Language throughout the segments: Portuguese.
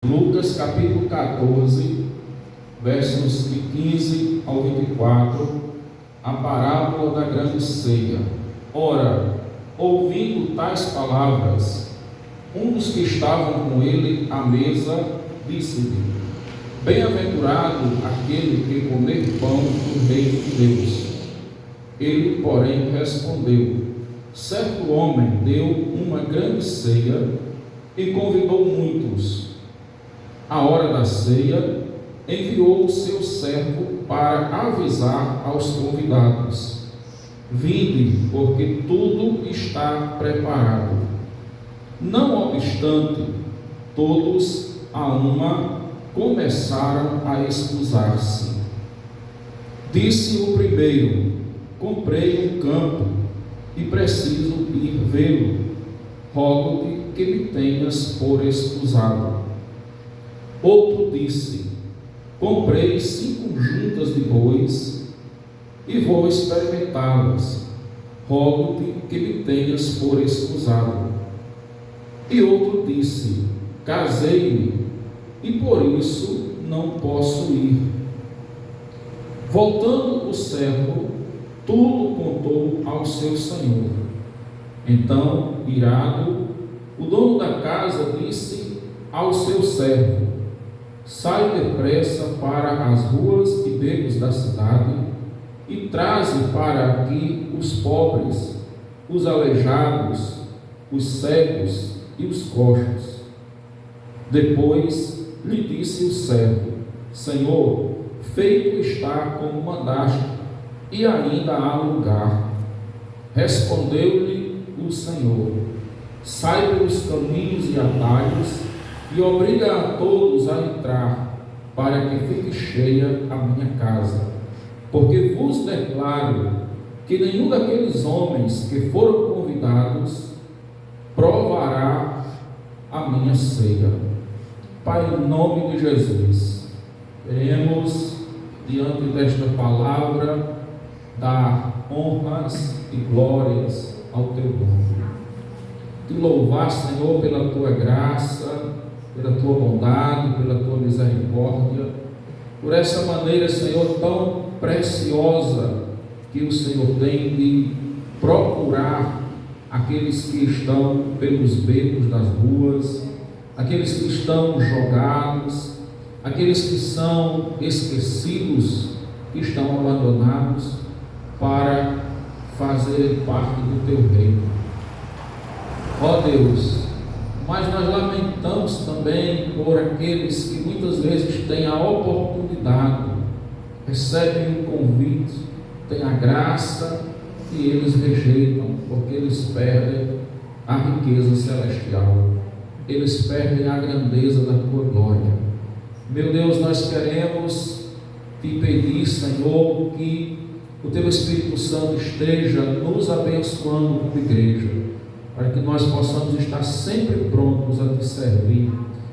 Lucas capítulo 14, versos de 15 ao 24, a parábola da grande ceia. Ora, ouvindo tais palavras, um dos que estavam com ele à mesa disse-lhe: Bem-aventurado aquele que comer pão do reino de Deus. Ele, porém, respondeu: Certo homem deu uma grande ceia e convidou muitos. À hora da ceia, enviou o seu servo para avisar aos convidados: Vinde, porque tudo está preparado. Não obstante, todos a uma começaram a escusar-se. Disse o primeiro: Comprei um campo e preciso ir vê-lo. Rogo-te que me tenhas por escusado. Outro disse: Comprei 5 juntas de bois e vou experimentá-las. Rogo-te que me tenhas por escusado. E outro disse: Casei-me e por isso não posso ir. Voltando o servo, tudo contou ao seu senhor. Então, irado, o dono da casa disse ao seu servo: Sai depressa para as ruas e becos da cidade e traze para aqui os pobres, os aleijados, os cegos e os coxos. Depois lhe disse o servo: Senhor, feito está como mandaste, e ainda há lugar. Respondeu-lhe o Senhor: Sai pelos caminhos e atalhos e obriga a todos a entrar, para que fique cheia a minha casa. Porque vos declaro que nenhum daqueles homens que foram convidados provará a minha ceia. Pai, em nome de Jesus, queremos, diante desta palavra, dar honras e glórias ao teu nome. Te louvar, Senhor, pela tua graça, pela tua bondade, pela tua misericórdia, por essa maneira, Senhor, tão preciosa que o Senhor tem de procurar aqueles que estão pelos becos das ruas, aqueles que estão jogados, aqueles que são esquecidos, que estão abandonados, para fazer parte do teu reino. Ó Deus, mas nós lamentamos também por aqueles que muitas vezes têm a oportunidade, recebem o convite, têm a graça e eles rejeitam, porque eles perdem a riqueza celestial, eles perdem a grandeza da tua glória. Meu Deus, nós queremos te pedir, Senhor, que o teu Espírito Santo esteja nos abençoando como igreja, para que nós possamos estar sempre prontos a te servir,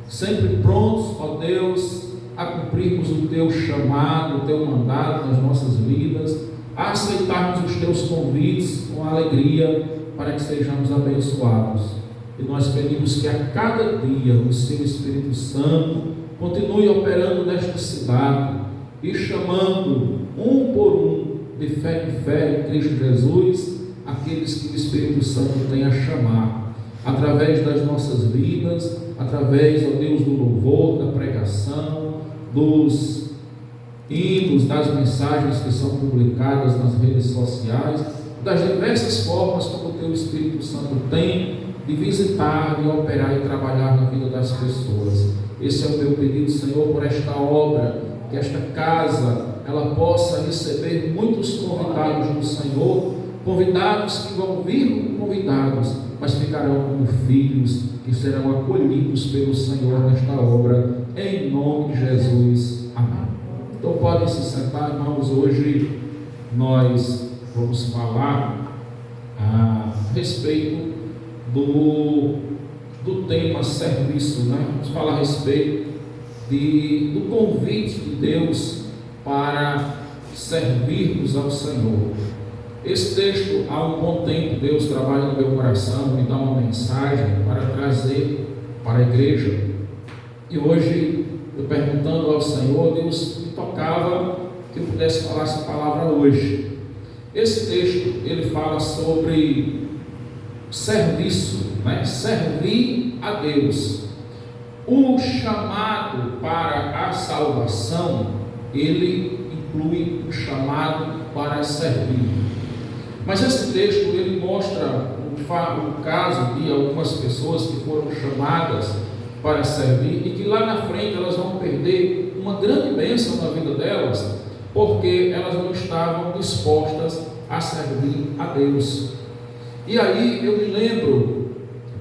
sempre prontos, ó Deus, a cumprirmos o teu chamado, o teu mandado nas nossas vidas, a aceitarmos os teus convites com alegria, para que sejamos abençoados. E nós pedimos que a cada dia o seu Espírito Santo continue operando nesta cidade e chamando um por um, de fé em fé, em Cristo Jesus, aqueles que o Espírito Santo tem a chamar, através das nossas vidas, através, ó Deus, do louvor, da pregação, dos hinos, das mensagens que são publicadas nas redes sociais, das diversas formas como o teu Espírito Santo tem de visitar, de operar e trabalhar na vida das pessoas. Esse é o meu pedido, Senhor, por esta obra, que esta casa ela possa receber muitos convidados do Senhor, convidados que vão vir como convidados, mas ficarão como filhos que serão acolhidos pelo Senhor nesta obra, em nome de Jesus. Amém. Então podem se sentar, irmãos. Hoje nós vamos falar a respeito do tema serviço, né? Vamos falar a respeito do convite de Deus para servirmos ao Senhor. Esse texto, há um bom tempo, Deus trabalha no meu coração, me dá uma mensagem para trazer para a igreja. E hoje, eu perguntando ao Senhor, Deus me tocava que eu pudesse falar essa palavra hoje. Esse texto, ele fala sobre serviço, né? Servir a Deus. O chamado para a salvação, ele inclui o chamado para servir. Mas esse texto, ele mostra o caso de algumas pessoas que foram chamadas para servir e que lá na frente elas vão perder uma grande bênção na vida delas, porque elas não estavam dispostas a servir a Deus. E aí eu me lembro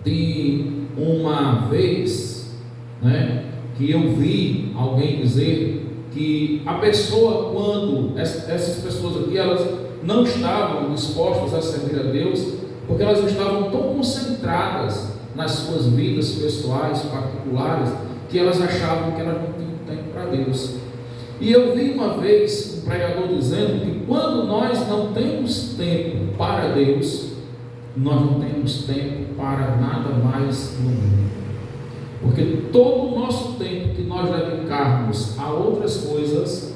de uma vez, né, que eu vi alguém dizer que a pessoa, quando essas pessoas aqui, elas não estavam dispostas a servir a Deus, porque elas estavam tão concentradas nas suas vidas pessoais, particulares, que elas achavam que elas não tinham tempo para Deus. E eu vi uma vez um pregador dizendo que quando nós não temos tempo para Deus, nós não temos tempo para nada mais no mundo. Porque todo o nosso tempo que nós dedicarmos a outras coisas,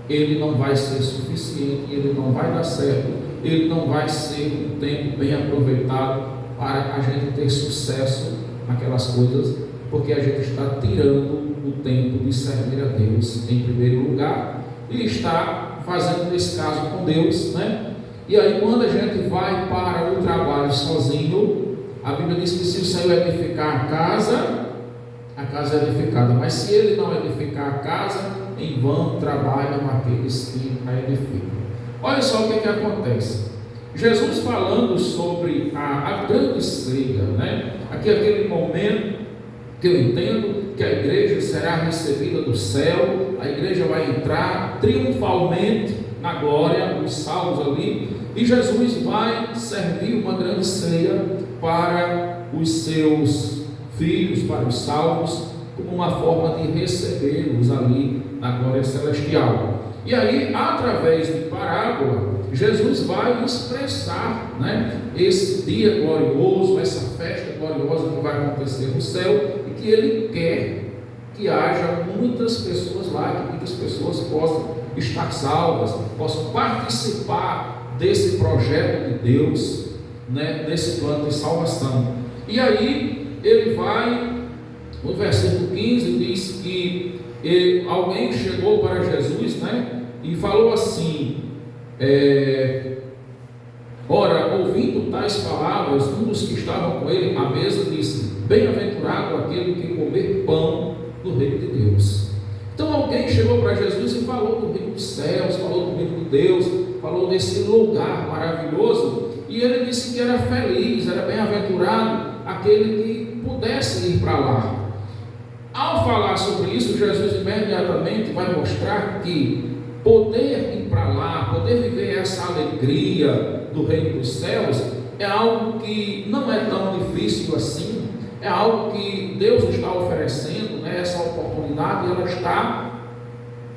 ele não vai ser suficiente, ele não vai dar certo, ele não vai ser um tempo bem aproveitado para a gente ter sucesso naquelas coisas, porque a gente está tirando o tempo de servir a Deus em primeiro lugar e está fazendo nesse caso com Deus, né? E aí quando a gente vai para o trabalho sozinho, a Bíblia diz que se o Senhor edificar a casa é edificada, mas se Ele não edificar a casa, em vão trabalham aqueles que a edificam. Olha só o que acontece. Jesus falando sobre a grande ceia, né? Aqui aquele momento que eu entendo que a igreja será recebida do céu, a igreja vai entrar triunfalmente na glória, os salvos ali, e Jesus vai servir uma grande ceia para os seus filhos, para os salvos, como uma forma de recebê-los ali na glória celestial. E aí, através de parábola, Jesus vai expressar, né, esse dia glorioso, essa festa gloriosa que vai acontecer no céu, e que Ele quer que haja muitas pessoas lá, que muitas pessoas possam estar salvas, possam participar desse projeto de Deus, né, desse plano de salvação. E aí ele vai, no versículo 15 diz que alguém chegou para Jesus, né, e falou assim: ora, ouvindo tais palavras, um dos que estavam com ele à mesa disse: bem-aventurado aquele que comer pão do reino de Deus. Então alguém chegou para Jesus e falou do reino dos céus, falou do reino de Deus, falou desse lugar maravilhoso, e ele disse que era feliz, era bem-aventurado aquele que pudesse ir para lá. Ao falar sobre isso, Jesus imediatamente vai mostrar que poder ir para lá, poder viver essa alegria do reino dos céus, é algo que não é tão difícil assim, é algo que Deus está oferecendo, né? Essa oportunidade, ela está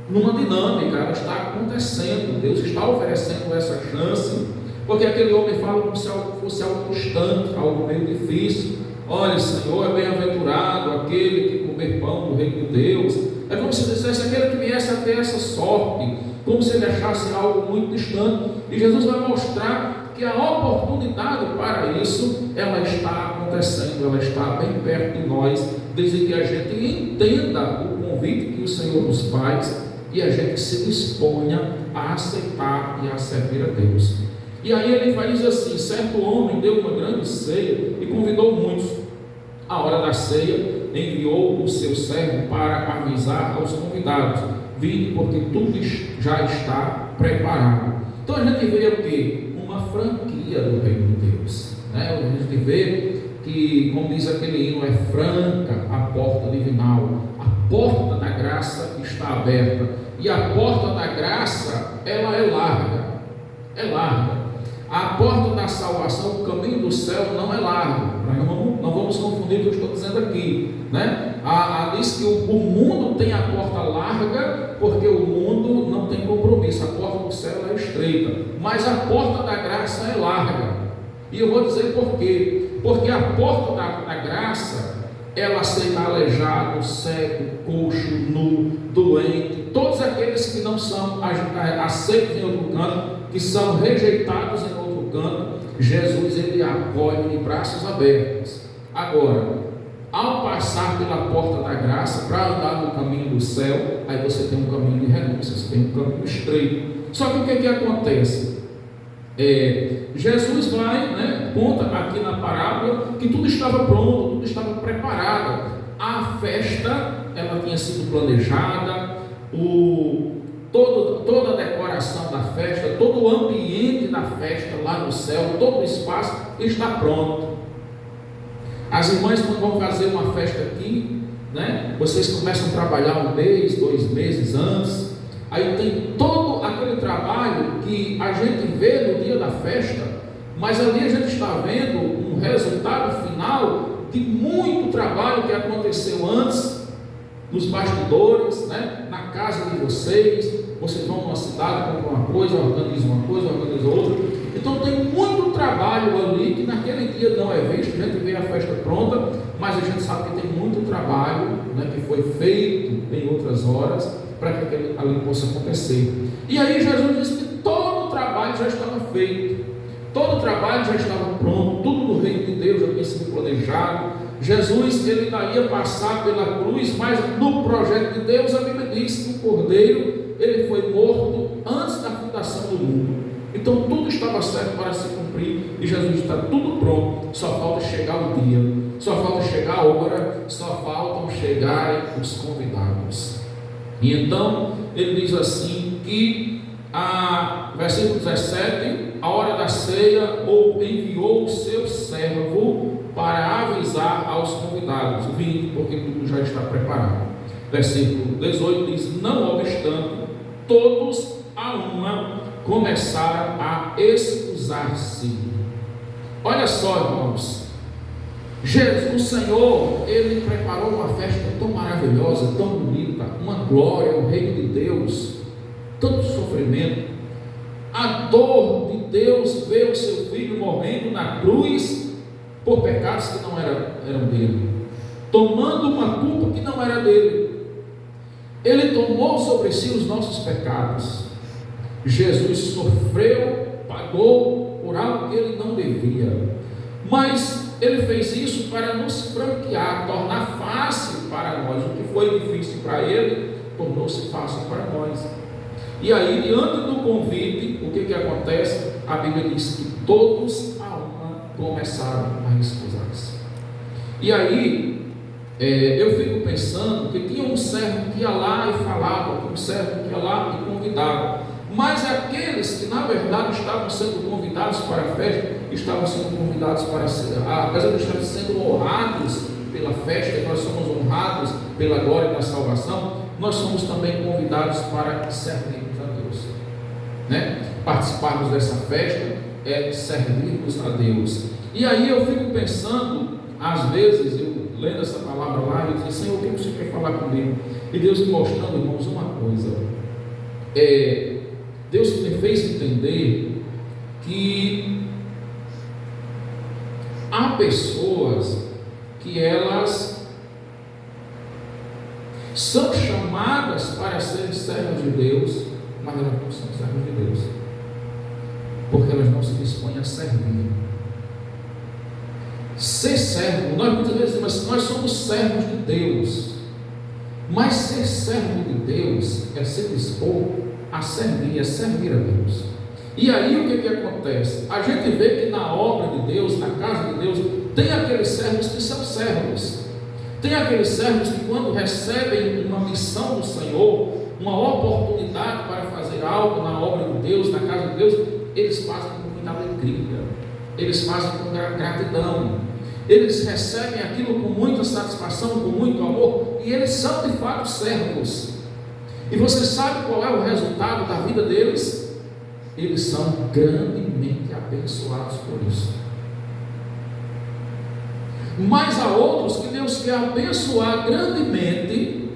numa dinâmica, ela está acontecendo, Deus está oferecendo essa chance, porque aquele homem fala como se fosse algo distante, algo meio difícil. Olha, Senhor, é bem-aventurado aquele que comer pão do reino de Deus. É como se dissesse aquele que viesse a ter essa sorte, como se ele achasse algo muito distante. E Jesus vai mostrar que a oportunidade para isso, ela está acontecendo, ela está bem perto de nós, desde que a gente entenda o convite que o Senhor nos faz e a gente se disponha a aceitar e a servir a Deus. E aí ele vai dizer assim: certo homem deu uma grande ceia e convidou muitos. À hora da ceia, enviou o seu servo para avisar aos convidados: vinde, porque tudo já está preparado. Então a gente vê o quê? Uma franquia do reino de Deus, né? A gente vê que, como diz aquele hino, é franca a porta divinal, a porta da graça está aberta, e a porta da graça, ela é larga. A porta da salvação, o caminho do céu não é largo. Não vamos confundir o que eu estou dizendo aqui, né? Diz que o mundo tem a porta larga, porque o mundo não tem compromisso. A porta do céu é estreita, mas a porta da graça é larga. E eu vou dizer por quê. Porque a porta da graça, ela aceita aleijado, cego, coxo, nu, doente, todos aqueles que não são aceitos em outro canto, que são rejeitados em outro canto. Jesus, ele acolhe de braços abertos. Agora, ao passar pela porta da graça para andar no caminho do céu, aí você tem um caminho de renúncia, você tem um caminho estreito. Só que o que acontece? Jesus vai, conta aqui na parábola que tudo estava pronto, tudo estava preparado. A festa, ela tinha sido planejada, toda a decoração da festa, todo o ambiente da festa lá no céu, todo o espaço está pronto. As irmãs, quando vão fazer uma festa aqui, vocês começam a trabalhar 1 mês, 2 meses antes. Aí tem todo aquele trabalho que a gente vê no dia da festa, mas ali a gente está vendo um resultado final de muito trabalho que aconteceu antes, nos bastidores, na casa de vocês. Vocês vão numa cidade, compram uma coisa, organizam uma coisa, organizam outra. Então tem muito trabalho ali que naquele dia não é visto. A gente vê a festa pronta, mas a gente sabe que tem muito trabalho, que foi feito em outras horas para que aquilo ali possa acontecer. E aí Jesus disse que todo o trabalho já estava feito, todo o trabalho já estava pronto, tudo no reino de Deus já tinha sido planejado. Jesus, ele ia passar pela cruz, mas no projeto de Deus, a Bíblia diz que o Cordeiro, ele foi morto antes da fundação do mundo. Então tudo estava certo para se cumprir, e Jesus está tudo pronto, só falta chegar o dia, só falta chegar a hora, só faltam chegarem os convidados. E então ele diz assim que versículo 17, a hora da ceia, ou enviou o seu servo para avisar aos convidados: vinde, porque tudo já está preparado. Versículo 18 diz: não obstante, todos a uma começaram a excusar-se. Olha só, irmãos, Jesus, o Senhor, ele preparou uma festa tão maravilhosa, tão bonita, uma glória, o reino de Deus, tanto sofrimento, a dor de Deus ver o seu filho morrendo na cruz por pecados que não eram dele, tomando uma culpa que não era dele. Ele tomou sobre si os nossos pecados. Jesus sofreu, pagou por algo que ele não devia, mas ele fez isso para nos franquear, tornar fácil para nós. O que foi difícil para ele, tornou-se fácil para nós. E aí, diante do convite, o que acontece? A Bíblia diz que todos a uma começaram a excusar-se. E aí, eu fico pensando que tinha um servo que ia lá e falava, um servo que ia lá e convidava, mas aqueles que na verdade estavam sendo convidados para a festa, estavam sendo convidados para ser, apesar de estarem sendo honrados pela festa, nós somos honrados pela glória da salvação, nós somos também convidados para servirmos a Deus, participarmos dessa festa é servirmos a Deus. E aí eu fico pensando, às vezes eu lendo essa palavra lá, eu disse: Senhor, o que você quer falar comigo? E Deus me mostrando, irmãos, uma coisa. Deus me fez entender que há pessoas que elas são chamadas para serem servos de Deus, mas elas não são servos de Deus, porque elas não se dispõem a servir. Ser servo, nós muitas vezes dizemos, nós somos servos de Deus, mas ser servo de Deus é se dispor a servir, é servir a Deus. E aí o que acontece? A gente vê que na obra de Deus, na casa de Deus, tem aqueles servos que são servos, tem aqueles servos que quando recebem uma missão do Senhor, uma oportunidade para fazer algo na obra de Deus, na casa de Deus, eles fazem com muita alegria, eles fazem com gratidão, eles recebem aquilo com muita satisfação, com muito amor, e eles são de fato servos. E você sabe qual é o resultado da vida deles? Eles são grandemente abençoados por isso. Mas há outros que Deus quer abençoar grandemente,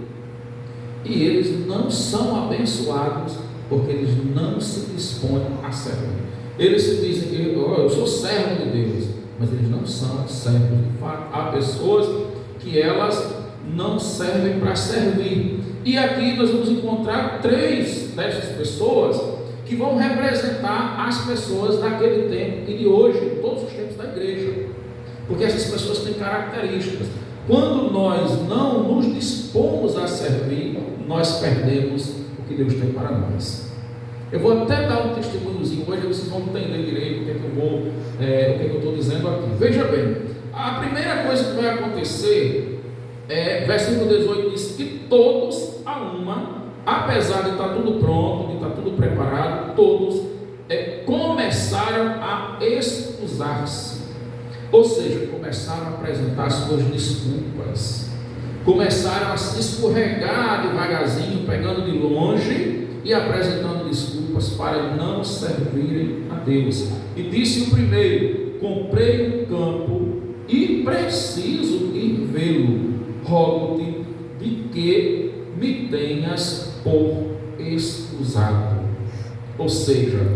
e eles não são abençoados, porque eles não se dispõem a servir. Eles se dizem: eu sou servo de Deus, mas eles não são servos de fato. Há pessoas que elas não servem para servir. E aqui nós vamos encontrar 3 dessas pessoas que vão representar as pessoas daquele tempo e de hoje, de todos os tempos da igreja, porque essas pessoas têm características. Quando nós não nos dispomos a servir, nós perdemos o que Deus tem para nós. Eu vou até dar um testemunhozinho hoje, vocês vão entender direito o que eu estou dizendo aqui. Veja bem, a primeira coisa que vai acontecer versículo 18 diz que todos a uma, apesar de estar tudo pronto, de estar tudo preparado, todos começaram a excusar-se. Ou seja, começaram a apresentar suas desculpas, começaram a se escorregar devagarzinho, pegando de longe e apresentando desculpas para não servirem a Deus. E disse o primeiro: comprei um campo e preciso ir vê-lo, rogo-te de que me tenhas por excusado. Ou seja,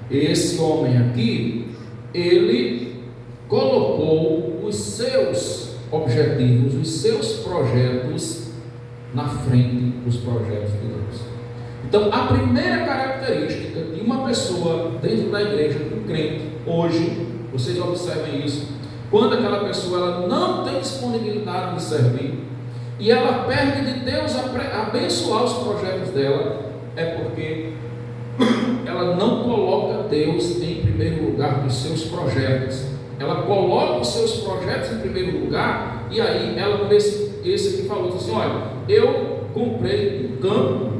esse homem aqui, ele colocou os seus objetivos, os seus projetos na frente dos projetos de Deus. Então, a primeira característica de uma pessoa dentro da igreja, um crente, hoje, vocês observem isso, quando aquela pessoa ela não tem disponibilidade de servir e ela perde de Deus abençoar os projetos dela, é porque ela não coloca Deus em primeiro lugar nos seus projetos. Ela coloca os seus projetos em primeiro lugar, e aí ela, esse que falou assim: olha, eu comprei um campo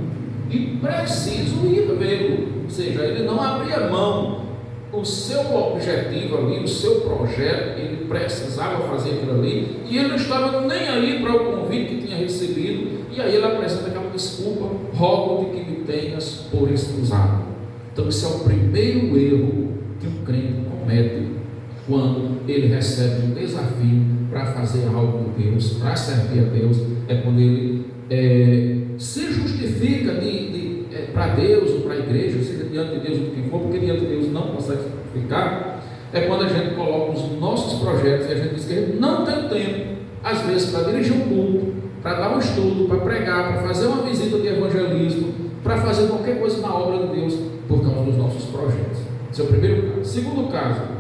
e preciso ir vê-lo. Ou seja, ele não abria mão, o seu objetivo ali, o seu projeto, ele precisava fazer aquilo ali, e ele não estava nem aí para o convite que tinha recebido, e aí ele apresenta aquela desculpa: rogo-te que me tenhas por excusado. Então esse é o primeiro erro que um crente comete quando ele recebe um desafio para fazer algo de Deus, para servir a Deus. É quando ele se justifica para Deus ou para a igreja, seja diante de Deus ou de quem for, porque diante de Deus não consegue justificar. É quando a gente coloca os nossos projetos e a gente diz que a gente não tem tempo, às vezes, para dirigir um culto, para dar um estudo, para pregar, para fazer uma visita de evangelismo, para fazer qualquer coisa na obra de Deus, por causa dos nossos projetos. Esse é o primeiro caso. Segundo caso,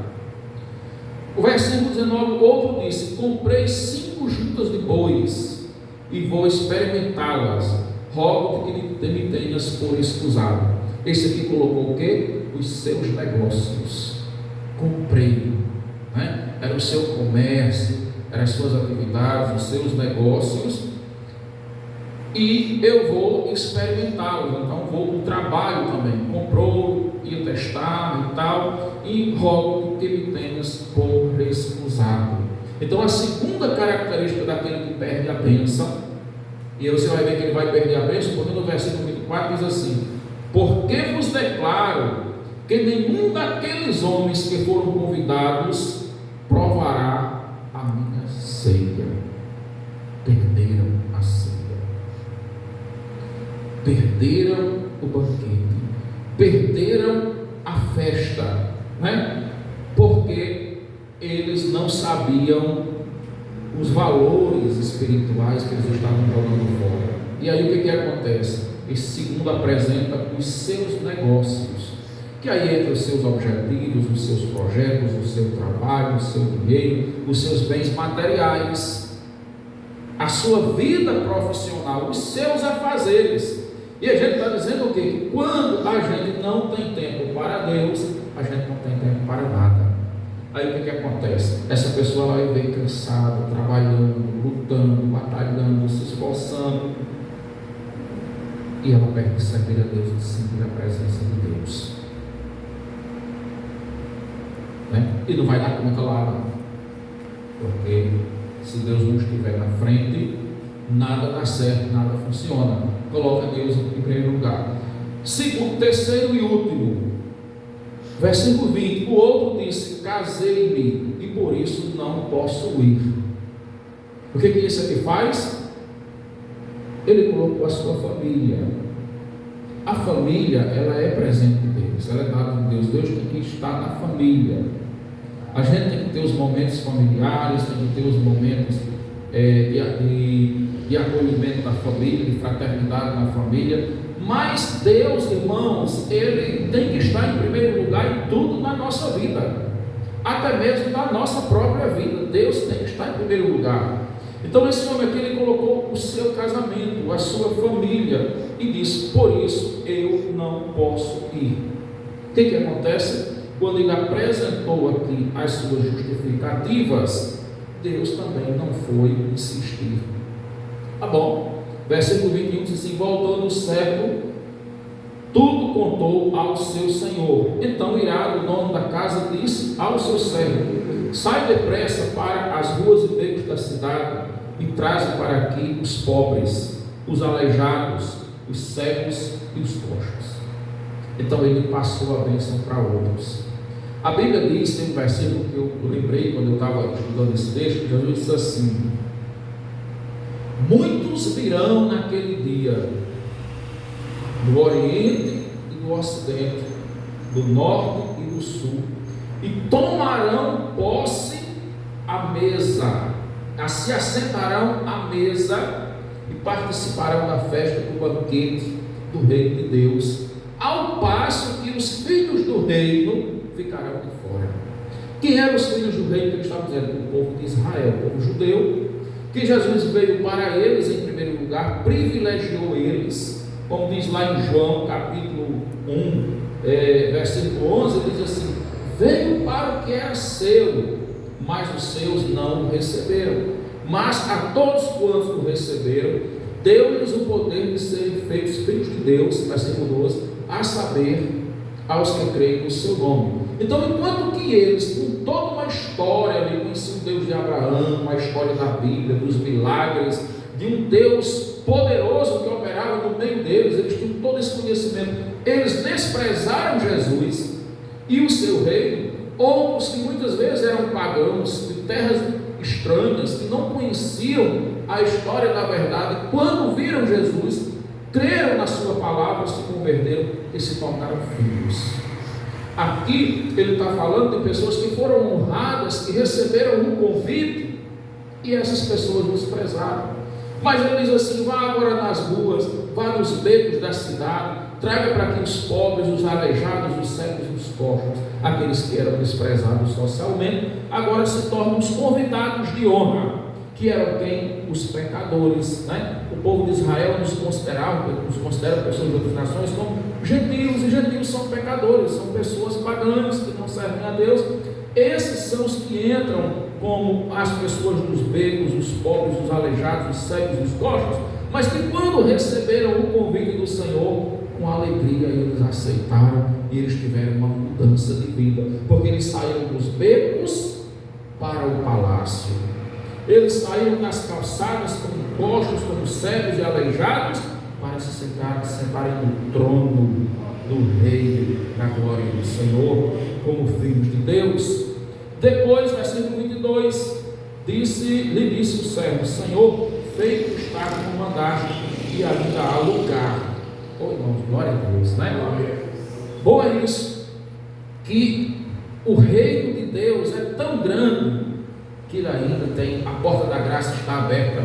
o versículo 19, outro disse: comprei 5 juntas de bois e vou experimentá-las, rogo-te que me tenhas por excusado. Esse aqui colocou o quê? Os seus negócios. Comprei, né? Era o seu comércio, eram as suas atividades, os seus negócios, e eu vou experimentá-los. Então vou no trabalho também, comprou, ia testar e tal, e rogo que me tenhas por excusado. Então a segunda característica daquele que perde a bênção, e aí você vai ver que ele vai perder a bênção, porque no versículo 24 diz assim: porque vos declaro que nenhum daqueles homens que foram convidados provará a minha ceia. Perderam a ceia, perderam o banquete, perderam a festa, né? Porque eles não sabiam os valores espirituais que eles estavam jogando fora. E aí o que acontece? Esse segundo apresenta os seus negócios, que aí entra os seus objetivos, os seus projetos, o seu trabalho, o seu dinheiro, os seus bens materiais, a sua vida profissional, os seus afazeres. E a gente está dizendo o quê? Que quando a gente não tem tempo para Deus, a gente não tem tempo para nada. Aí o que acontece? Essa pessoa vai ver cansada, trabalhando, lutando, batalhando, se esforçando, e ela perde de servir a Deus e de sentir a presença de Deus, né? E não vai dar conta lá, não, porque se Deus não estiver na frente, nada dá certo, nada funciona. Coloca Deus em primeiro lugar. Segundo, terceiro e último, versículo 20: o outro disse: casei-me e por isso não posso ir. O que esse aqui faz? Ele colocou a sua família. A família, ela é presente de Deus, ela é dada de Deus. Deus tem que estar na família. A gente tem que ter os momentos familiares, tem que ter os momentos de acolhimento na família, de fraternidade na família. Mas Deus, irmãos, Ele tem que estar em primeiro lugar em tudo na nossa vida, até mesmo na nossa própria vida. Deus tem que estar em primeiro lugar. Então esse homem aqui, ele colocou o seu casamento, a sua família, e disse: por isso eu não posso ir. O que acontece? Quando ele apresentou aqui as suas justificativas, Deus também não foi insistir. Tá bom. Versículo 21 diz assim: voltando o servo, tudo contou ao seu senhor. Então irado, o dono da casa disse ao seu servo: sai depressa para as ruas e becos da cidade e traze para aqui os pobres, os aleijados, os cegos e os coxos. Então ele passou a bênção para outros. A Bíblia diz, tem um versículo que eu lembrei quando eu estava estudando esse texto, Jesus diz assim: muitos virão naquele dia, do Oriente e do Ocidente, do Norte e do Sul, e tomarão posse à mesa, se assentarão à mesa e participarão da festa do banquete do reino de Deus, ao passo que os filhos do reino ficarão de fora. Quem eram os filhos do reino que ele estava dizendo? O povo de Israel, o povo judeu, que Jesus veio para eles em primeiro lugar, privilegiou eles, como diz lá em João capítulo 1, versículo 11, ele diz assim: veio para o que era seu, mas os seus não o receberam, mas a todos quantos o receberam, deu-lhes o poder de serem feitos filhos de Deus, versículo 12, a saber, aos que creem no seu nome. Então, enquanto que eles, com toda uma história ali, conheciam o Deus de Abraão, a história da Bíblia, dos milagres, de um Deus poderoso que operava no meio deles, eles tinham todo esse conhecimento, eles desprezaram Jesus e o seu reino. Outros que muitas vezes eram pagãos, de terras estranhas, que não conheciam a história da verdade, quando viram Jesus, creram na sua palavra, se converteram e se tornaram filhos. Aqui ele está falando de pessoas que foram honradas, que receberam um convite, e essas pessoas desprezaram. Mas ele diz assim: vá agora nas ruas, vá nos becos da cidade, traga para aqui os pobres, os aleijados, os cegos e os coxos. Aqueles que eram desprezados socialmente, agora se tornam os convidados de honra, que eram quem? Os pecadores, né? O povo de Israel nos considera pessoas de outras nações como gentios, e gentios são pecadores, são pessoas pagãs que não servem a Deus. Esses são os que entram como as pessoas dos becos, os pobres, os aleijados, os cegos e os coxos, mas que quando receberam o convite do Senhor, com alegria eles aceitaram, e eles tiveram uma mudança de vida, porque eles saíram dos becos para o palácio. Eles saíram nas calçadas como coxos, como cegos e aleijados, para se sentarem no trono do Rei da glória do Senhor, como filhos de Deus. Depois, versículo 22, lhe disse o servo: Senhor, feito está como mandaste, e ainda há lugar. Oh, irmãos, glória a Deus, né? Bom é isso, que o reino de Deus é tão grande que ele ainda tem, a porta da graça está aberta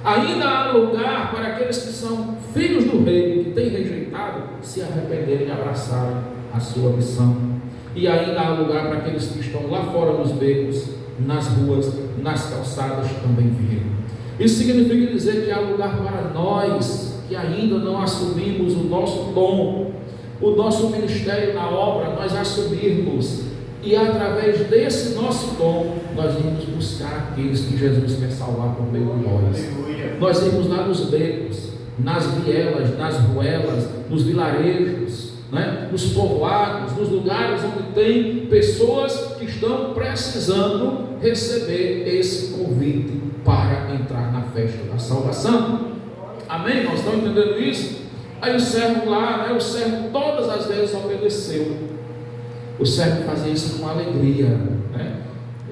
ainda há lugar para aqueles que são filhos do reino, que têm rejeitado, se arrependerem e abraçarem a sua missão. E ainda há lugar para aqueles que estão lá fora nos becos, nas ruas, nas calçadas, também virem. Isso significa dizer que há lugar para nós que ainda não assumimos o nosso dom, o nosso ministério na obra, nós assumirmos, e através desse nosso dom nós irmos buscar aqueles que Jesus quer salvar por meio de nós. Nós irmos lá nos becos, nas vielas, nas ruelas, nos vilarejos, né? Nos povoados, nos lugares onde tem pessoas que estão precisando receber esse convite para entrar na festa da salvação. Amém? Nós estamos entendendo isso? Aí o servo lá, né? O servo todas as vezes obedeceu. O servo fazia isso com alegria, né?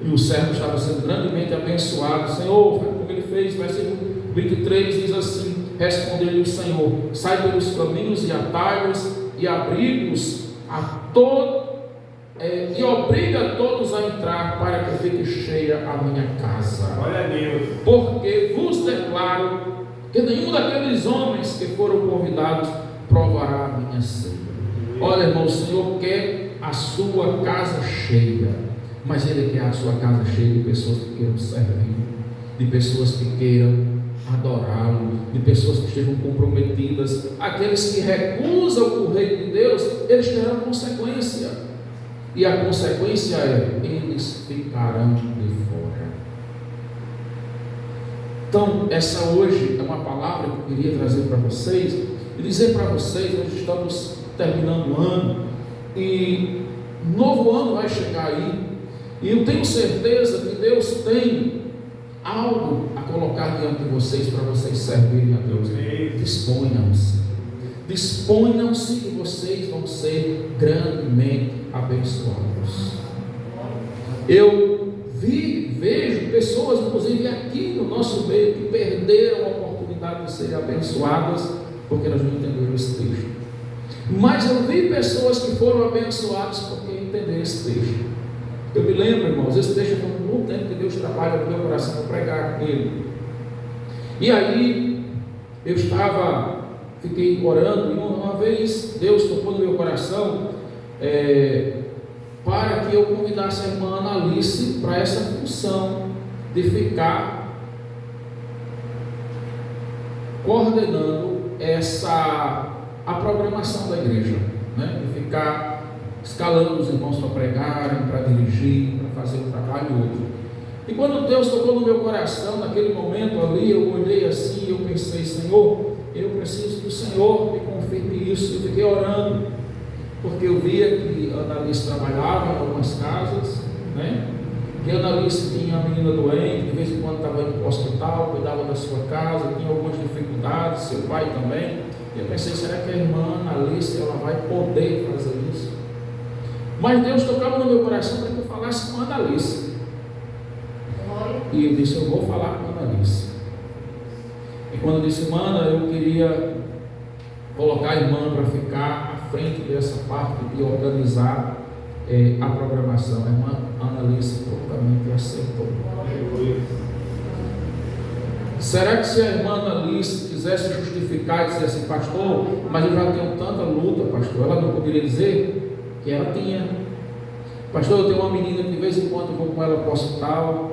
E o servo estava sendo grandemente abençoado. Senhor, como ele fez, versículo 23 diz assim: respondeu-lhe o Senhor: sai pelos caminhos e atalhos e abrigos a todo e obriga todos a entrar para que fique cheia a minha casa. Glória a Deus. Porque vos declaro que nenhum daqueles homens que foram convidados provará a minha ceia. Olha, irmão, o Senhor quer a sua casa cheia, mas Ele quer a sua casa cheia de pessoas que queiram servir, de pessoas que queiram adorá-lo, de pessoas que estejam comprometidas. Aqueles que recusam o reino de Deus, eles terão consequência, e a consequência é: eles ficarão de fora. Então, essa hoje é uma palavra que eu queria trazer para vocês e dizer para vocês: nós estamos terminando o ano e novo ano vai chegar aí, e eu tenho certeza que Deus tem algo a colocar diante de vocês para vocês servirem a Deus. Disponham-se que vocês vão ser grandemente abençoados. Eu vejo pessoas, inclusive aqui no nosso meio, que perderam a oportunidade de serem abençoadas porque elas não entenderam esse texto. Mas eu vi pessoas que foram abençoadas porque entenderam esse texto. Eu me lembro, irmãos, esse texto foi muito tempo que Deus trabalha no meu coração para pregar com ele. E aí eu fiquei orando, e uma vez Deus tocou no meu coração para que eu convidasse a irmã Analice para essa função de ficar coordenando a programação da igreja, né? De ficar escalando os irmãos para pregarem, para dirigir, para fazer um trabalho e outro. E quando Deus tocou no meu coração, naquele momento ali, eu olhei assim e eu pensei: Senhor, eu preciso que o Senhor me confirme isso. Eu fiquei orando, porque eu via que a Analice trabalhava em algumas casas, né? Que a Analice tinha uma menina doente, de vez em quando estava indo para o hospital, cuidava da sua casa, tinha algumas dificuldades, seu pai também. E eu pensei: será que a irmã Analice ela vai poder fazer isso? Mas Deus tocava no meu coração para que eu falasse com a Analice. E eu disse: eu vou falar com a Analice. E quando eu disse: mana, eu queria colocar a irmã para ficar à frente dessa parte de organizar a programação. A irmã Analice prontamente aceitou. Será que se a irmã Analice quisesse justificar e dizer assim: pastor, mas eu já tenho tanta luta, pastor, ela não poderia dizer que ela tinha: pastor, eu tenho uma menina que de vez em quando eu vou com ela para o hospital,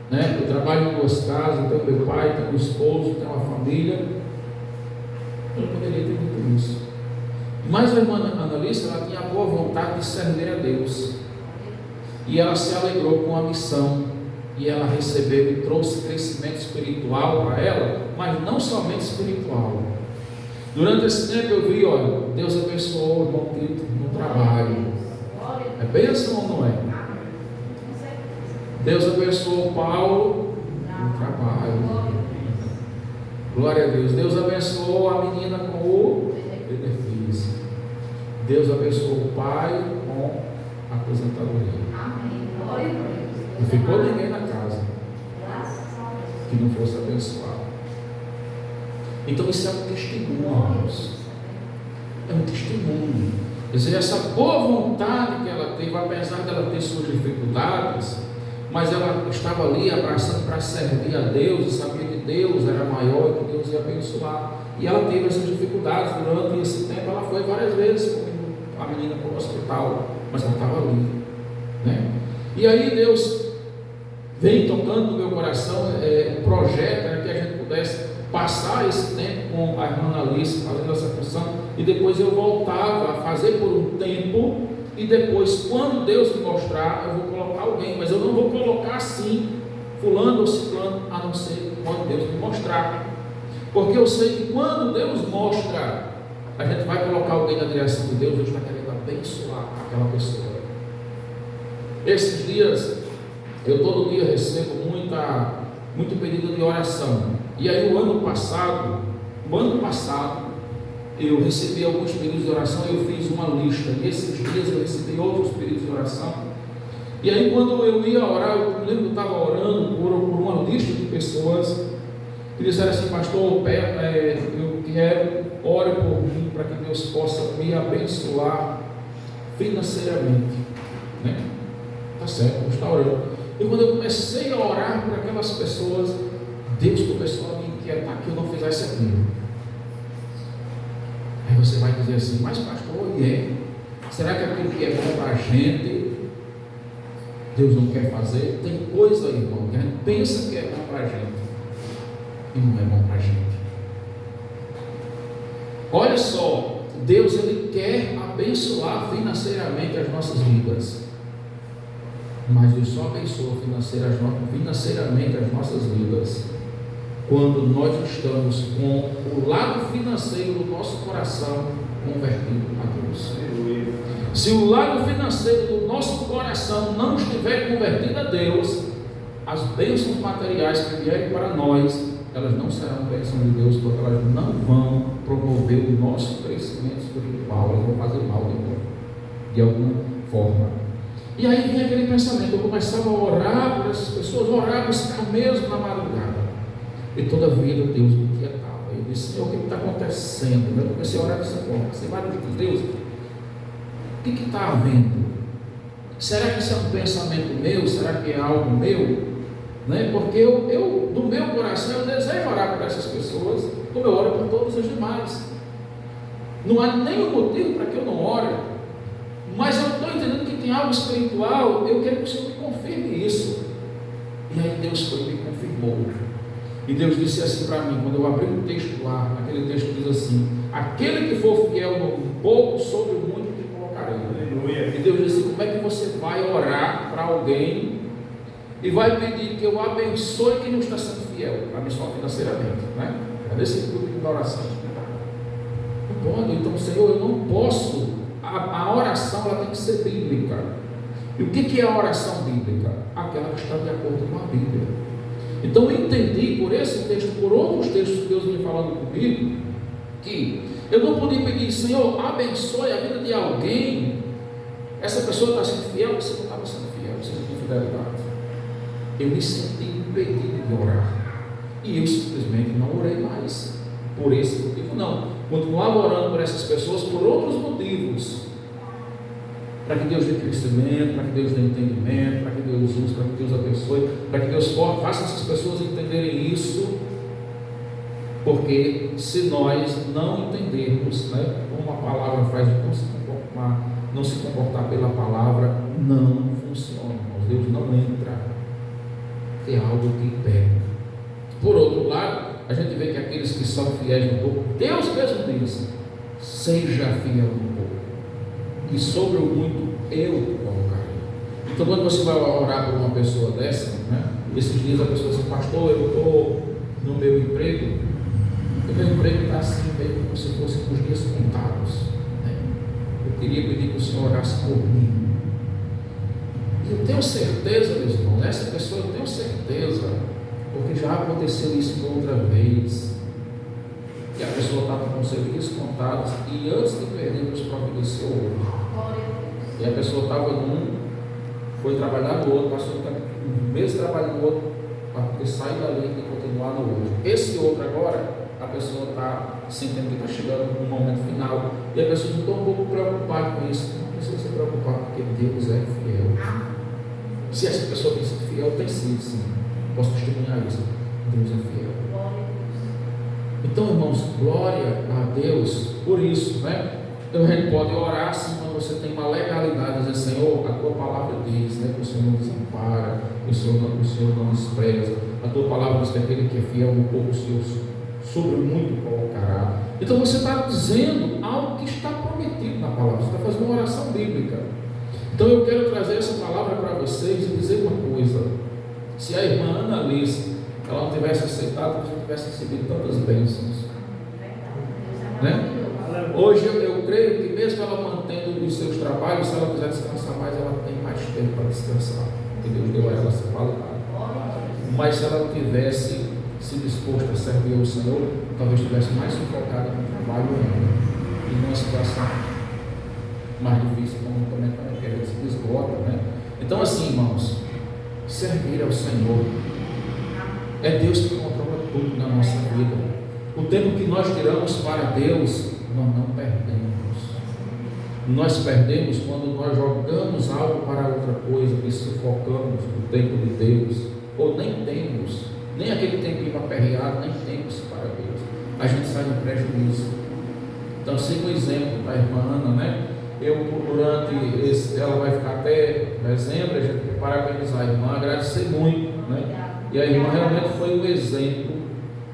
né? Eu trabalho em 2 casas, eu tenho meu pai, tenho meu esposo, tenho uma família. Eu não poderia ter dito isso. Mas a irmã Analice, ela tinha a boa vontade de servir a Deus, e ela se alegrou com a missão, e ela recebeu e trouxe crescimento espiritual para ela, mas não somente espiritual. Durante esse tempo eu vi, olha, Deus abençoou o irmão Tito no trabalho. É bênção ou não é? Deus abençoou o Paulo no trabalho. Glória a Deus. Deus abençoou a menina com o benefício. Deus abençoou o pai com a aposentadoria. Não ficou ninguém na casa que não fosse abençoado. Então isso é um testemunho, irmãos. É um testemunho. Quer dizer, essa boa vontade que ela teve, apesar dela ter suas dificuldades, mas ela estava ali abraçando para servir a Deus, e sabia que Deus era maior e que Deus ia abençoar. E ela teve essas dificuldades durante esse tempo. Ela foi várias vezes com a menina para o hospital, mas ela estava ali, né? E aí Deus vem tocando no meu coração um projeto, né, que a gente pudesse passar esse tempo com a irmã Analice fazendo essa função, e depois eu voltava a fazer por um tempo, e depois, quando Deus me mostrar, eu vou colocar alguém, mas eu não vou colocar assim, fulano ou ciclano, a não ser quando Deus me mostrar, porque eu sei que quando Deus mostra, a gente vai colocar alguém na direção de Deus. Deus está querendo abençoar aquela pessoa. Esses dias, eu todo dia recebo muito pedido de oração. E aí o ano passado, eu recebi alguns pedidos de oração, eu fiz uma lista, e esses dias eu recebi outros pedidos de oração. E aí quando eu ia orar, eu me lembro que eu estava orando por uma lista de pessoas que disseram assim: pastor, eu quero, ore por mim para que Deus possa me abençoar financeiramente, né? Tá certo, está orando. E quando eu comecei a orar por aquelas pessoas, Deus começou a me inquietar que eu não fizesse aquilo. Aí você vai dizer assim, mas pastor, será que aquilo que é bom para a gente, Deus não quer fazer? Tem coisa, irmão, que a gente pensa que é bom para a gente e não é bom para a gente. Olha só, Deus ele quer abençoar financeiramente as nossas vidas, mas Deus só abençoa financeiramente as nossas vidas quando nós estamos com o lado financeiro do nosso coração convertido a Deus. Se o lado financeiro do nosso coração não estiver convertido a Deus, as bênçãos materiais que vierem para nós, elas não serão bênçãos de Deus, porque elas não vão promover o nosso crescimento espiritual, elas vão fazer mal de alguma forma. E aí vinha aquele pensamento, eu começava a orar por essas pessoas, orar, buscar mesmo na madrugada, e toda vida Deus me inquietava. Eu disse, Senhor, o que está acontecendo? Eu comecei a orar dessa forma, você vai dizer, Deus, o que está havendo? Será que isso é um pensamento meu? Será que é algo meu? Né? Porque eu, do meu coração, eu desejo orar por essas pessoas, como eu oro por todos os demais. Não há nenhum motivo para que eu não ore, mas eu estou entendendo que tem algo espiritual, eu quero que o Senhor me confirme isso. E aí Deus foi e me confirmou. E Deus disse assim para mim, quando eu abri um texto lá, aquele texto diz assim, aquele que for fiel no pouco, sobre o muito te colocarei. E Deus disse, como é que você vai orar para alguém e vai pedir que eu abençoe quem não está sendo fiel, abençoar financeiramente, né? É nesse grupo de oração. Não pode, então, Senhor, eu não posso. A oração ela tem que ser bíblica. E o que é a oração bíblica? Aquela que está de acordo com a Bíblia. Então eu entendi por esse texto, por outros textos que Deus vem falando comigo, que eu não podia pedir, Senhor, abençoe a vida de alguém. Essa pessoa está sendo fiel, você não estava sendo fiel, você não tem fidelidade. Eu me senti impedido de orar. E eu simplesmente não orei mais. Por esse motivo não. Continuava orando por essas pessoas por outros motivos. Para que Deus dê crescimento, para que Deus dê entendimento, para que Deus use, para que Deus abençoe, para que Deus faça essas pessoas entenderem isso. Porque se nós não entendermos, né, como a palavra faz, não se comportar pela palavra, não funciona. Deus não entra. É algo que impede. Por outro lado, a gente vê que aqueles que são fiéis no pouco, Deus mesmo diz, seja fiel no pouco, e sobre o muito eu te colocarei. Então quando você vai orar por uma pessoa dessa, né, esses dias a pessoa diz, pastor, eu estou no meu emprego, o meu emprego está assim, meio como se fosse com os dias contados, né? Eu queria pedir que o Senhor orasse por mim. E eu tenho certeza, meus irmãos, essa pessoa eu tenho certeza, porque já aconteceu isso outra vez, que a pessoa estava com os serviços contados e antes de perder Deus providenciou outro. E a pessoa estava num, foi trabalhar no outro, passou um mês trabalhando no outro, para poder sair dali e continuar no outro. Esse outro agora, a pessoa está sentindo que está chegando no momento final, e a pessoa está um pouco preocupada com isso. Não precisa se preocupar, porque Deus é fiel. Se essa pessoa tem sido fiel, tem sido, sim. Posso testemunhar isso. Deus é fiel. Então, irmãos, glória a Deus por isso, né? Então a gente pode orar assim quando você tem uma legalidade, dizer, Senhor, a tua palavra diz, né, que o Senhor não desampara, que o Senhor não despreza. A tua palavra diz que aquele que é fiel no pouco, o Senhor sobre muito colocará. Então você está dizendo algo que está prometido na palavra, você está fazendo uma oração bíblica. Então eu quero trazer essa palavra para vocês e dizer uma coisa. Se a irmã Ana Alice, ela não tivesse aceitado, ela não tivesse recebido tantas bênçãos, né? Hoje eu creio que mesmo ela mantendo os seus trabalhos, se ela quiser descansar mais, ela tem mais tempo para descansar, porque Deus deu a ela essa qualidade. Mas se ela tivesse se disposto a servir ao Senhor, talvez estivesse mais sufocada no trabalho ainda, e numa situação mais difícil, como também quando a gente se esgota, né? Então assim, irmãos, servir ao Senhor é Deus que controla tudo na nossa vida. O tempo que nós tiramos para Deus, nós não perdemos. nós perdemos quando nós jogamos algo para outra coisa e sufocamos o tempo de Deus, ou nem temos, nem aquele tempinho aperreado, nem temos para Deus. A gente sai no prejuízo. Então, siga o exemplo da irmã Ana, né? Ela vai ficar até dezembro, a gente tem que parabenizar a irmã, agradecer muito, né? E a irmã realmente foi um exemplo,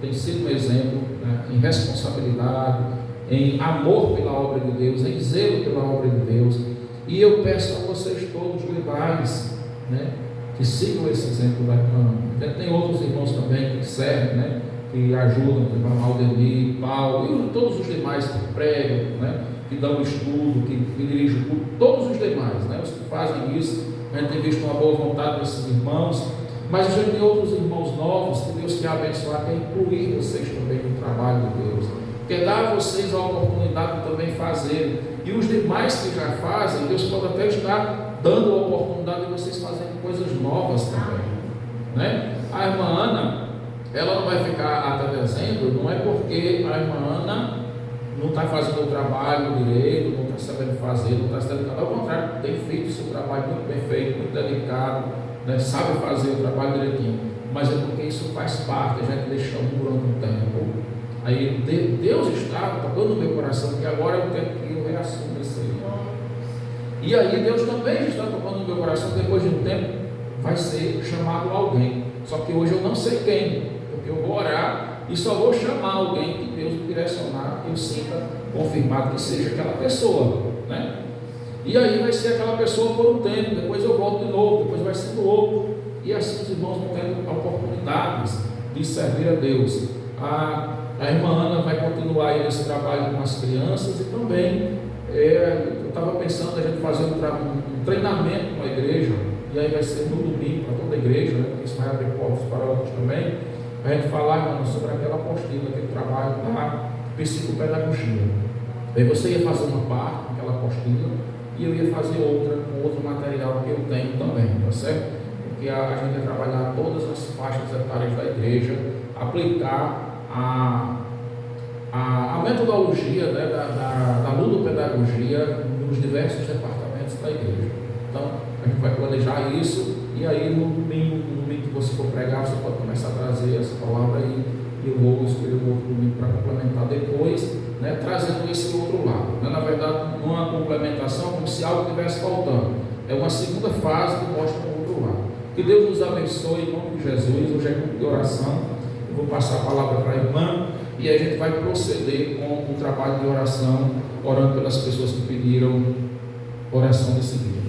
tem sido um exemplo, né, em responsabilidade, em amor pela obra de Deus, em zelo pela obra de Deus. E eu peço a vocês todos legais, né, que sigam esse exemplo da irmã. Tem outros irmãos também que servem, né, que ajudam, como a Aldemir, Paulo e todos os demais que pregam, né, que dão estudo, que dirigem o culto, todos os demais, né, os que fazem isso. A gente tem visto uma boa vontade desses irmãos, mas a gente tem outros irmãos novos que Deus quer abençoar, quer incluir vocês também no trabalho de Deus, quer dar a vocês a oportunidade de também fazer. E os demais que já fazem, Deus pode até estar dando a oportunidade de vocês fazerem coisas novas também, né? A irmã Ana, ela não vai ficar até dezembro, não é porque a irmã Ana não está fazendo o trabalho direito, não está sabendo fazer, não está se dedicando. Ao contrário, tem feito o seu trabalho muito bem feito, muito dedicado, né? Sabe fazer o trabalho direitinho, mas é porque isso faz parte, a gente deixa durante um tempo. Aí Deus está tocando no meu coração que agora é o tempo que eu reassumo isso aí. E aí Deus também está tocando no meu coração que depois de um tempo vai ser chamado alguém. Só que hoje eu não sei quem, porque eu vou orar e só vou chamar alguém que Deus me direcionar, eu sinta confirmado que seja aquela pessoa, né? E aí vai ser aquela pessoa por um tempo, depois eu volto de novo, depois vai ser do outro, e assim os irmãos vão tendo oportunidades de servir a Deus. A irmã Ana vai continuar aí nesse trabalho com as crianças e também, eu estava pensando a gente fazer um treinamento com a igreja, e aí vai ser no domingo para toda a igreja, né? Porque isso vai abrir portas para outros também, a gente falar, irmão, sobre aquela apostila, aquele trabalho da psicopedagogia. Aí você ia fazer uma parte daquela apostila e eu ia fazer outra com outro material que eu tenho também, tá certo? Porque a gente vai trabalhar todas as faixas etárias da igreja, aplicar a metodologia, né, da ludopedagogia nos diversos departamentos da igreja. Então, a gente vai planejar isso, e aí no domingo que você for pregar, você pode começar a trazer essa palavra aí, e eu vou escolher um outro domingo para complementar depois, né, trazendo esse outro lado. Na verdade, não é uma complementação como se algo estivesse faltando, é uma segunda fase que mostra o outro lado. Que Deus nos abençoe em nome de Jesus. Hoje é culto de oração. Eu vou passar a palavra para a irmã e a gente vai proceder com o trabalho de oração, orando pelas pessoas que pediram oração nesse dia.